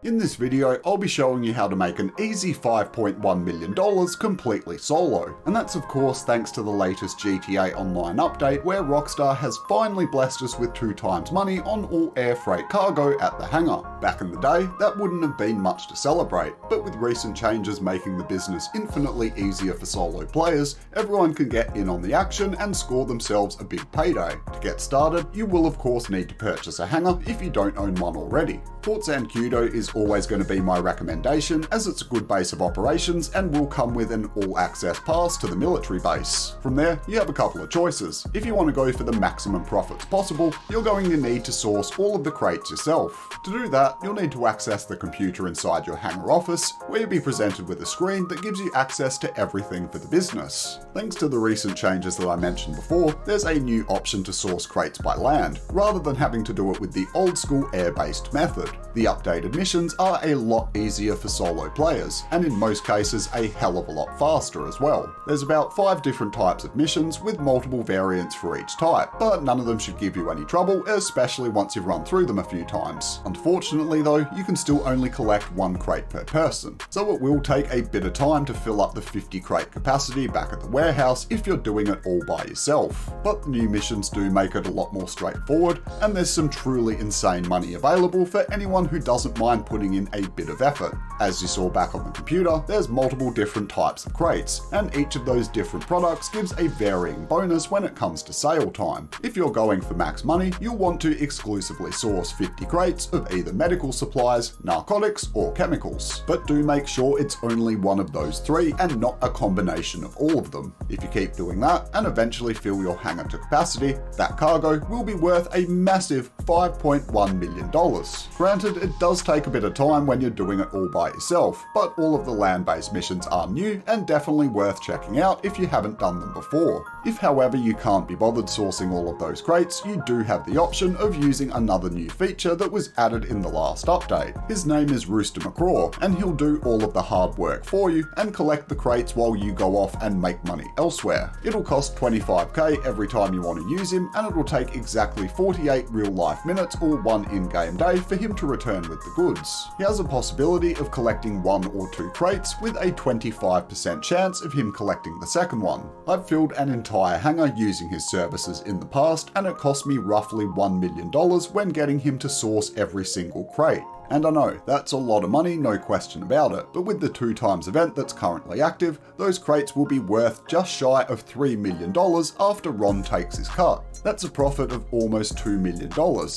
In this video, I'll be showing you how to make an easy $5.1 million completely solo. And that's of course thanks to the latest GTA Online update where Rockstar has finally blessed us with 2 times money on all air freight cargo at the hangar. Back in the day, that wouldn't have been much to celebrate, but with recent changes making the business infinitely easier for solo players, everyone can get in on the action and score themselves a big payday. To get started, you will of course need to purchase a hangar if you don't own one already. Port Zancudo is always going to be my recommendation as it's a good base of operations and will come with an all-access pass to the military base. From there, you have a couple of choices. If you want to go for the maximum profits possible, you're going to need to source all of the crates yourself. To do that, you'll need to access the computer inside your hangar office, where you'll be presented with a screen that gives you access to everything for the business. Thanks to the recent changes that I mentioned before, there's a new option to source crates by land, rather than having to do it with the old school air-based method. The updated missions are a lot easier for solo players, and in most cases a hell of a lot faster as well. There's about 5 different types of missions with multiple variants for each type, but none of them should give you any trouble, especially once you've run through them a few times. Unfortunately though, you can still only collect 1 crate per person, so it will take a bit of time to fill up the 50 crate capacity back at the warehouse if you're doing it all by yourself. But the new missions do make it a lot more straightforward, and there's some truly insane money available for anyone who doesn't mind putting in a bit of effort. As you saw back on the computer, there's multiple different types of crates, and each of those different products gives a varying bonus when it comes to sale time. If you're going for max money, you'll want to exclusively source 50 crates of either medical supplies, narcotics, or chemicals. But do make sure it's only one of those 3 and not a combination of all of them. If you keep doing that and eventually fill your hangar to capacity, that cargo will be worth a massive $5.1 million. Granted, it does take a bit of time when you're doing it all by yourself, but all of the land-based missions are new and definitely worth checking out if you haven't done them before. If however you can't be bothered sourcing all of those crates, you do have the option of using another new feature that was added in the last update. His name is Rooster, and he'll do all of the hard work for you and collect the crates while you go off and make money elsewhere. It'll cost 25k every time you want to use him, and it will take exactly 48 real-life minutes or 1 in-game day for him to return with the goods. He has a possibility of collecting 1 or 2 crates with a 25% chance of him collecting the second one. I've filled an entire hangar using his services in the past, and it cost me roughly $1 million when getting him to source every single crate. And I know, that's a lot of money, no question about it, but with the 2 times event that's currently active, those crates will be worth just shy of $3 million after Ron takes his cut. That's a profit of almost $2 million,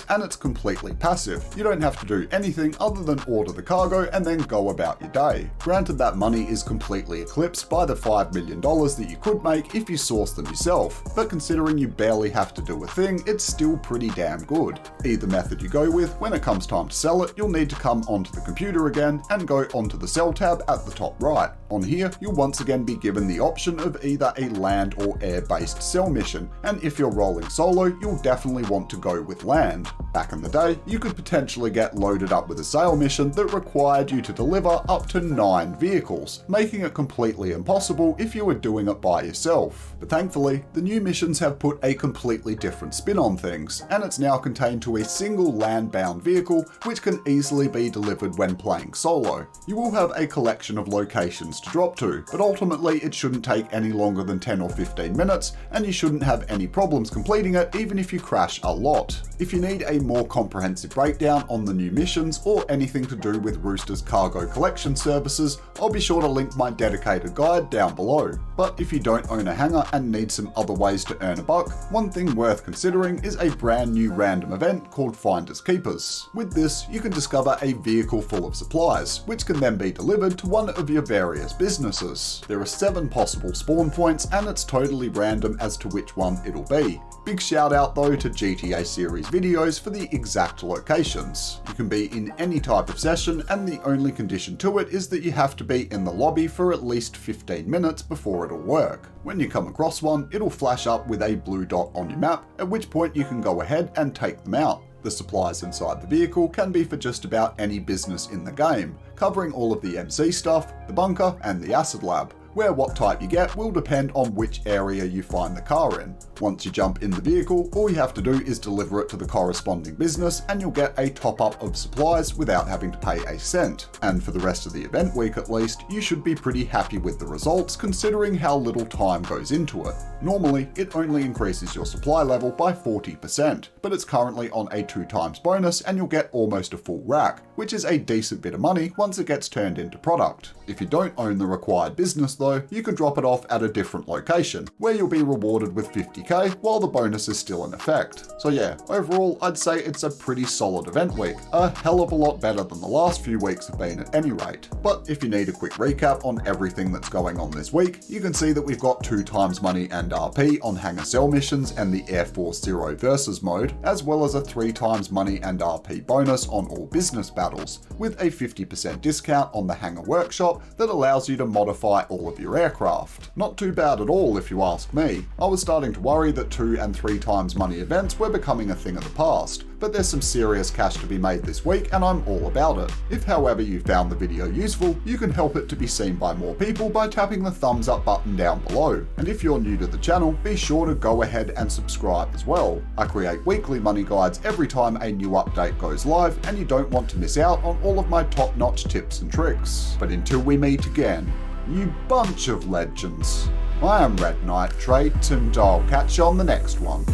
and it's completely passive. You don't have to do anything other than order the cargo and then go about your day. Granted, that money is completely eclipsed by the $5 million that you could make if you source them yourself, but considering you barely have to do a thing, it's still pretty damn good. Either method you go with, when it comes time to sell it, you'll need to come onto the computer again and go onto the sell tab at the top right. On here, you'll once again be given the option of either a land or air-based sell mission, and if you're rolling solo, you'll definitely want to go with land. Back in the day, you could potentially get loaded up with a sale mission that required you to deliver up to 9 vehicles, making it completely impossible if you were doing it by yourself. But thankfully, the new missions have put a completely different spin on things, and it's now contained to a single land-bound vehicle which can easily be delivered when playing solo. You will have a collection of locations to drop to, but ultimately it shouldn't take any longer than 10 or 15 minutes, and you shouldn't have any problems completing it even if you crash a lot. If you need a more comprehensive breakdown on the new missions or anything to do with Rooster's cargo collection services, I'll be sure to link my dedicated guide down below. But if you don't own a hangar and need some other ways to earn a buck, one thing worth considering is a brand new random event called Finders Keepers. With this, you can discover a vehicle full of supplies, which can then be delivered to one of your various businesses. There are 7 possible spawn points, and it's totally random as to which one it'll be. Big shout out though to GTA series videos for the exact locations. You can be in any type of session, and the only condition to it is that you have to be in the lobby for at least 15 minutes before it'll work. When you come across one, it'll flash up with a blue dot on your map, at which point you can go ahead and take them out. The supplies inside the vehicle can be for just about any business in the game, covering all of the MC stuff, the bunker, and the acid lab. where what type you get will depend on which area you find the car in. Once you jump in the vehicle, all you have to do is deliver it to the corresponding business and you'll get a top-up of supplies without having to pay a cent. And for the rest of the event week at least, you should be pretty happy with the results considering how little time goes into it. Normally, it only increases your supply level by 40%, but it's currently on a 2x bonus and you'll get almost a full rack, which is a decent bit of money once it gets turned into product. If you don't own the required business though, you can drop it off at a different location, where you'll be rewarded with 50k while the bonus is still in effect. So yeah, overall I'd say it's a pretty solid event week, a hell of a lot better than the last few weeks have been at any rate. But if you need a quick recap on everything that's going on this week, you can see that we've got 2x money and RP on Hangar Cell missions and the Air Force Zero versus mode, as well as a 3x money and RP bonus on all business battles, with a 50% discount on the Hangar Workshop that allows you to modify all of your aircraft. Not too bad at all if you ask me. I was starting to worry that 2 and 3x money events were becoming a thing of the past, but there's some serious cash to be made this week and I'm all about it. If however you found the video useful, you can help it to be seen by more people by tapping the thumbs up button down below. And if you're new to the channel, be sure to go ahead and subscribe as well. I create weekly money guides every time a new update goes live and you don't want to miss out on all of my top-notch tips and tricks. But until we meet again, you bunch of legends, I am Red Knight Trait and I'll catch you on the next one.